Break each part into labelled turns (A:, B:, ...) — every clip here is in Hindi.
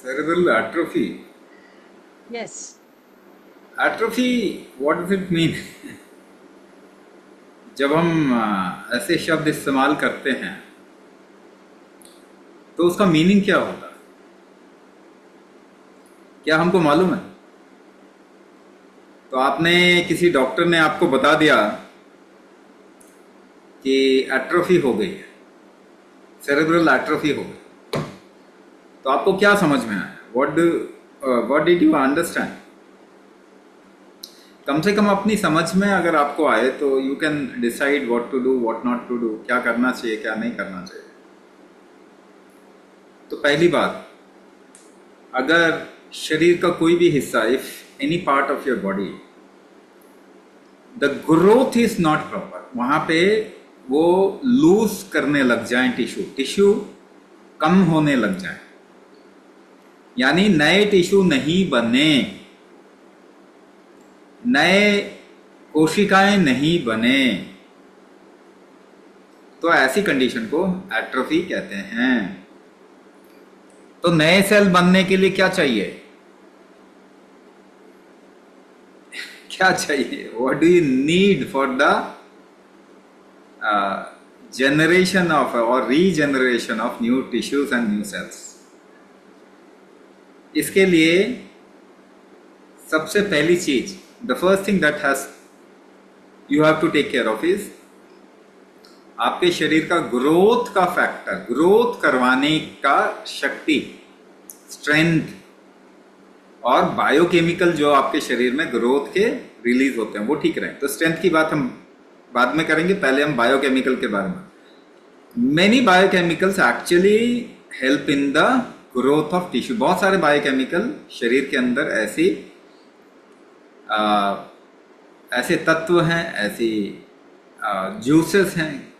A: Cerebral atrophy.
B: Yes.
A: Atrophy, what does it mean? जब हम ऐसे शब्द इस्तेमाल करते हैं तो उसका मीनिंग क्या होता है? क्या हमको मालूम है? तो आपने किसी डॉक्टर ने आपको बता दिया कि एट्रोफी हो गई है, सेरेब्रल एट्रोफी हो गई, तो आपको क्या समझ में आया? What did you understand? कम से कम अपनी समझ में अगर आपको आए तो you can decide what to do, what not to do, क्या करना चाहिए, क्या नहीं करना चाहिए। तो पहली बात, अगर शरीर का कोई भी हिस्सा, if any part of your body the growth is not proper, वहां पे वो लूज करने लग जाए, टिश्यू कम होने लग जाए, यानी नए टिश्यू नहीं बने, नए कोशिकाएं नहीं बने, तो ऐसी कंडीशन को एट्रोफी कहते हैं। तो नए सेल बनने के लिए क्या चाहिए? क्या चाहिए? What do you need for the generation of or regeneration of new tissues and new cells? इसके लिए सबसे पहली चीज, the first thing that has you have to take care of is आपके शरीर का ग्रोथ का फैक्टर, ग्रोथ करवाने का शक्ति, स्ट्रेंथ और बायोकेमिकल जो आपके शरीर में ग्रोथ के रिलीज होते हैं वो ठीक रहे। तो स्ट्रेंथ की बात हम बाद में करेंगे, पहले हम बायोकेमिकल के बारे में। Many biochemicals actually help in the growth of tissue. बहुत सारे बायोकेमिकल शरीर के अंदर ऐसे तत्व हैं, ऐसी जूसेस हैं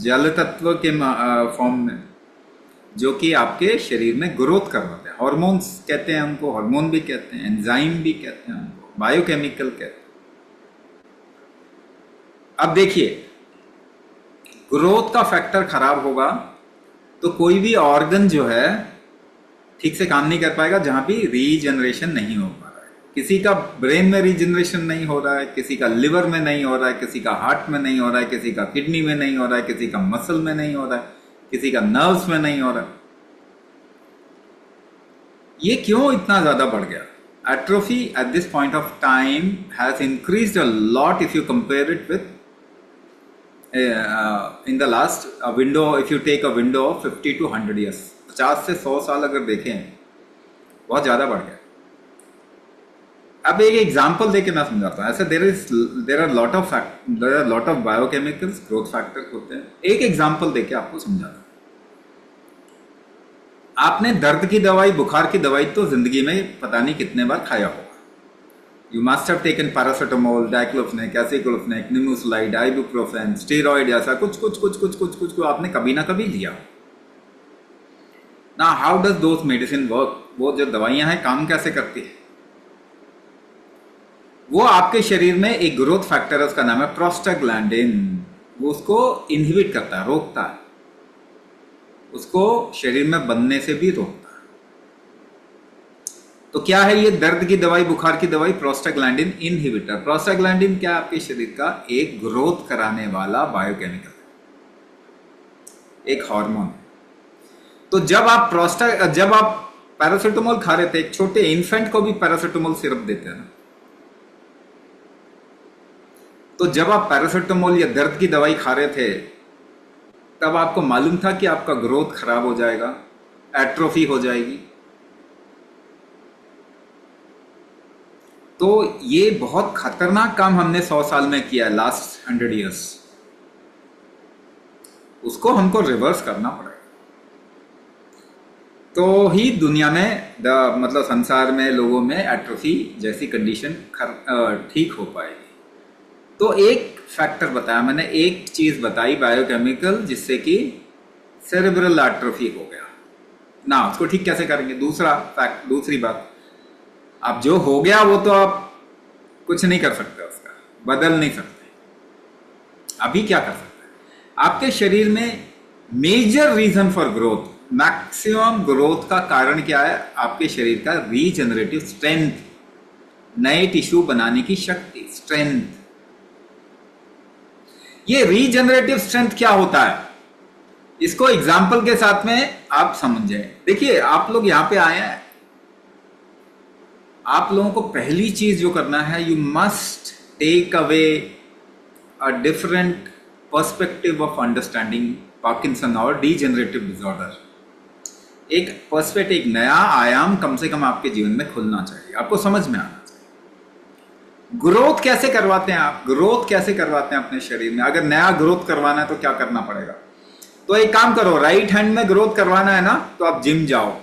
A: जल तत्व के फॉर्म में, जो कि आपके शरीर में ग्रोथ करवाते हैं। हार्मोन्स कहते हैं हमको, हार्मोन भी कहते हैं, एंजाइम भी कहते हैं हमको, बायोकेमिकल कहते हैं। अब देखिए, ग्रोथ का फैक्टर खराब होगा तो कोई भी ऑर्गन जो है ठीक से काम नहीं कर पाएगा, जहां भी रीजनरेशन नहीं हो पा रहा है। किसी का ब्रेन में रीजनरेशन नहीं हो रहा है, किसी का लिवर में नहीं हो रहा है, किसी का हार्ट में नहीं हो रहा है, किसी का किडनी में नहीं हो रहा है, किसी का मसल में नहीं हो रहा है, किसी का नर्व्स में नहीं हो रहा है। ये क्यों इतना ज्यादा बढ़ गया? Atrophy at this point of time has increased a lot if you compare it with in the last window, if you take a window of 50 to 100 years, 50 से 100 साल अगर देखें, बहुत ज़्यादा बढ़ गया। अब एक एग्जांपल देके मैं समझाता हूँ। ऐसे there are lot of biochemicals, growth factors होते हैं। एक एग्जांपल देके आपको समझाता हूँ। आपने दर्द की दवाई, बुखार की दवाई तो जिंदगी में पता नहीं कितने बार खाया होगा। You must have taken paracetamol, diclofenac, aceclofenac, nimesulide, ibuprofen, steroid, ऐसा कुछ आपने कभी ना कभी लिया। Now how does those medicine work? वो जो दवाइयां हैं काम कैसे करती है? वो आपके शरीर में एक ग्रोथ फैक्टर है, उसका नाम है प्रोस्टाग्लैंडिन। वो उसको इनहिबिट करता है, रोकता है, उसको शरीर में बनने से भी रोकता है। तो क्या है ये दर्द की दवाई, बुखार की दवाई? Prostaglandin inhibitor. प्रोस्टाग्लैंडिन क्या? आपके शरीर का एक ग्रोथ कराने वाला बायोकेमिकल, एक हार्मोन। तो जब आप पैरासिटामोल खा रहे थे, एक छोटे इन्फेंट को भी पैरासिटामोल सिरप देते हैं ना, तो जब आप पैरासिटामोल या दर्द की दवाई खा रहे थे तब आपको मालूम था कि आपका ग्रोथ खराब हो जाएगा, एट्रोफी हो जाएगी। तो ये बहुत खतरनाक काम हमने 100 साल में किया, लास्ट 100 इयर्स। उसको हमको रिवर्स करना पड़ेगा, तो ही दुनिया में मतलब संसार में लोगों में एट्रोफी जैसी कंडीशन ठीक हो पाएगी। तो एक फैक्टर बताया मैंने, एक चीज बताई बायोकेमिकल, जिससे कि सेरेब्रल एट्रोफी हो गया ना। उसको ठीक कैसे करेंगे? दूसरी बात, अब जो हो गया वो तो आप कुछ नहीं कर सकते, उसका बदल नहीं सकते। अभी क्या कर सकते हैं? आपके शरीर में major reason for growth maximum growth का कारण क्या है? आपके शरीर का रीजनरेटिव स्ट्रेंथ, नए टिश्यू बनाने की शक्ति, स्ट्रेंथ। ये रीजनरेटिव स्ट्रेंथ क्या होता है, इसको एग्जाम्पल के साथ में आप समझ जाए। देखिए, आप लोग यहां पे आए हैं, आप लोगों को पहली चीज जो करना है, you must take away a different perspective of understanding Parkinson और डीजेनरेटिव डिसऑर्डर। एक पर्सपेक्टिव, एक नया आयाम कम से कम आपके जीवन में खुलना चाहिए, आपको समझ में आना चाहिए। ग्रोथ कैसे करवाते हैं आप? ग्रोथ कैसे करवाते हैं अपने शरीर में? अगर नया ग्रोथ करवाना है तो क्या करना पड़ेगा? तो एक काम करो, राइट हैंड में ग्रोथ करवाना है ना, तो आप जिम जाओ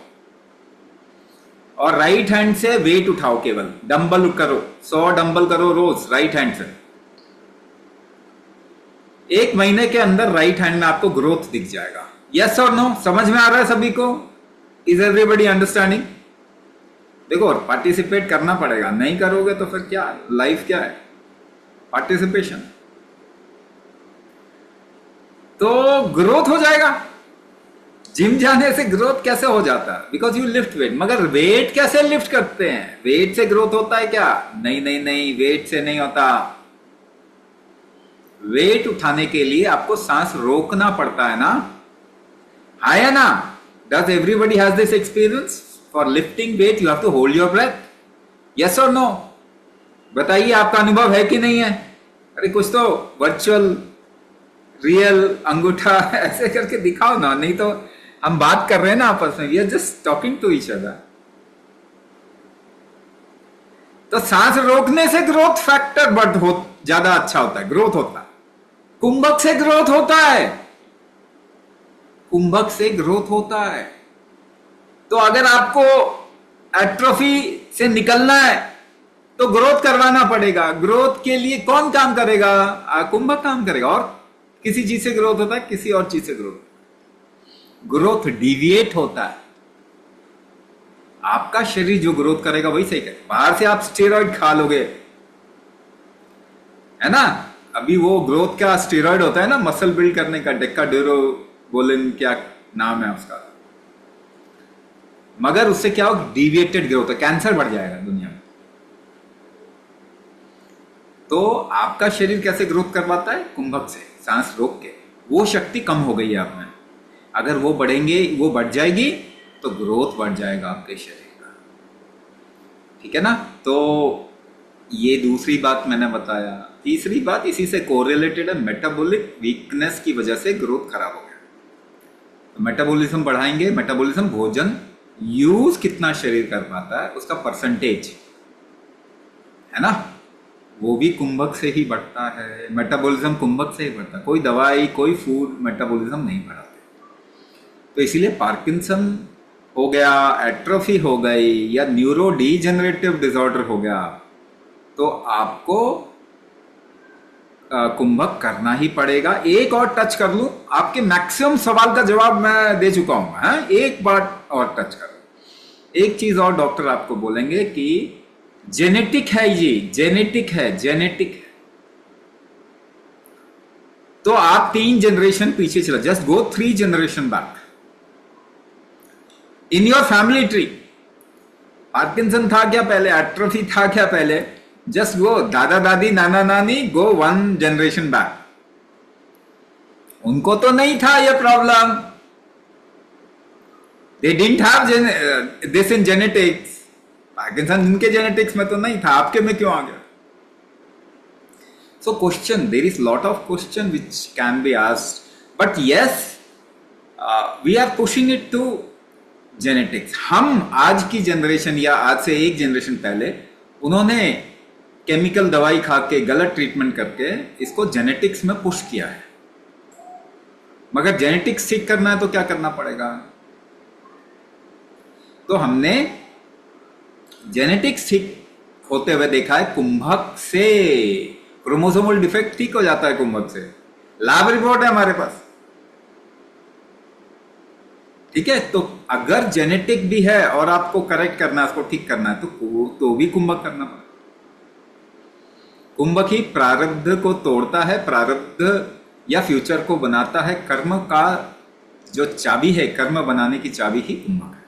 A: और राइट हैंड से वेट उठाओ, केवल डंबल करो, 100 डंबल करो रोज राइट हैंड से। 1 महीने के अंदर राइट हैंड में आपको ग्रोथ दिख जाएगा। यस और नो? समझ में आ रहा है सभी को? Is everybody understanding? देखो, पार्टिसिपेट करना पड़ेगा, नहीं करोगे तो फिर क्या लाइफ, क्या है पार्टिसिपेशन। तो ग्रोथ हो जाएगा। जिम जाने से ग्रोथ कैसे हो जाता है? Because you lift weight. मगर वेट कैसे लिफ्ट करते हैं? वेट से ग्रोथ होता है क्या? नहीं नहीं नहीं, वेट से नहीं होता। वेट उठाने के लिए आपको सांस रोकना पड़ता है ना, है ना? Does everybody has this experience? For lifting weight you have to hold your breath. Yes और नो? बताइए, आपका अनुभव है कि नहीं है? अरे कुछ तो वर्चुअल, रियल अंगूठा ऐसे करके दिखाओ ना, नहीं तो हम बात कर रहे हैं ना आपस में, we are just talking to each other. तो सांस रोकने से ग्रोथ फैक्टर ज्यादा अच्छा होता है, ग्रोथ होता है। कुंभक से ग्रोथ होता है, कुंभक से ग्रोथ होता है। तो अगर आपको एट्रोफी से निकलना है तो ग्रोथ करवाना पड़ेगा। ग्रोथ के लिए कौन काम करेगा? कुंभक काम करेगा। और किसी चीज से ग्रोथ होता है, किसी और चीज से ग्रोथ डिविएट होता है। आपका शरीर जो ग्रोथ करेगा वही सही करेगा। बाहर से आप स्टेरॉइड खा लोगे, है ना? अभी वो ग्रोथ का स्टेरॉइड होता है ना, मसल बिल्ड करने का, डेक्काडोरोबोलिन क्या नाम है उसका, मगर उससे क्या हो, डिविएटेड ग्रोथ है, कैंसर बढ़ जाएगा दुनिया में। तो आपका शरीर कैसे ग्रोथ करवाता है? कुंभक से, सांस रोक के। वो शक्ति कम हो गई है आप में, अगर वो बढ़ेंगे, वो बढ़ जाएगी तो ग्रोथ बढ़ जाएगा आपके शरीर का। ठीक है ना? तो ये दूसरी बात मैंने बताया। तीसरी बात इसी से कोरिलेटेड है, मेटाबॉलिक वीकनेस की वजह से ग्रोथ खराब हो गया। तो मेटाबॉलिज्म बढ़ाएंगे। मेटाबॉलिज्म, भोजन यूज कितना शरीर कर पाता है उसका परसेंटेज, है ना, वो भी कुंभक से ही बढ़ता है। मेटाबॉलिज्म कुंभक से ही बढ़ता है। कोई दवाई, कोई फूड मेटाबॉलिज्म नहीं बढ़ाते। तो इसीलिए पार्किंसन हो गया, एट्रोफी हो गई, या न्यूरो डीजेनरेटिव डिसऑर्डर हो गया, तो आपको कुंभक करना ही पड़ेगा। एक और टच कर लूं, आपके मैक्सिमम सवाल का जवाब मैं दे चुका हूं, है? एक बात और टच करो। एक चीज और डॉक्टर आपको बोलेंगे कि जेनेटिक है, ये जेनेटिक है, जेनेटिक है। तो आप 3 जनरेशन पीछे चला, just go 3 generation back in your family tree. Parkinson था क्या पहले? एट्रोफी था क्या पहले? जस्ट गो दादा दादी, नाना नानी, गो 1 जनरेशन बैक। उनको तो नहीं था ये problem, they didn't have this in genetics. Parkinson जिनके जेनेटिक्स में तो नहीं था, आपके में क्यों आ गया? So question, there is lot of question which can be asked, but yes we are pushing it to genetics. हम आज की जनरेशन, या आज से 1 जनरेशन पहले, उन्होंने केमिकल दवाई खा के, गलत ट्रीटमेंट करके इसको जेनेटिक्स में पुश किया है। मगर जेनेटिक्स ठीक करना है तो क्या करना पड़ेगा? तो हमने जेनेटिक्स ठीक होते हुए देखा है कुंभक से। क्रोमोसोमल डिफेक्ट ठीक हो जाता है कुंभक से। लैब रिपोर्ट है हमारे पास। ठीक है? तो अगर जेनेटिक भी है और आपको करेक्ट करना है, उसको ठीक करना है, तो भी कुंभक करना पड़ेगा। कुंभक ही प्रारब्ध को तोड़ता है, प्रारब्ध या फ्यूचर को बनाता है, कर्म का जो चाबी है कर्म बनाने की चाबी ही कुंभक है।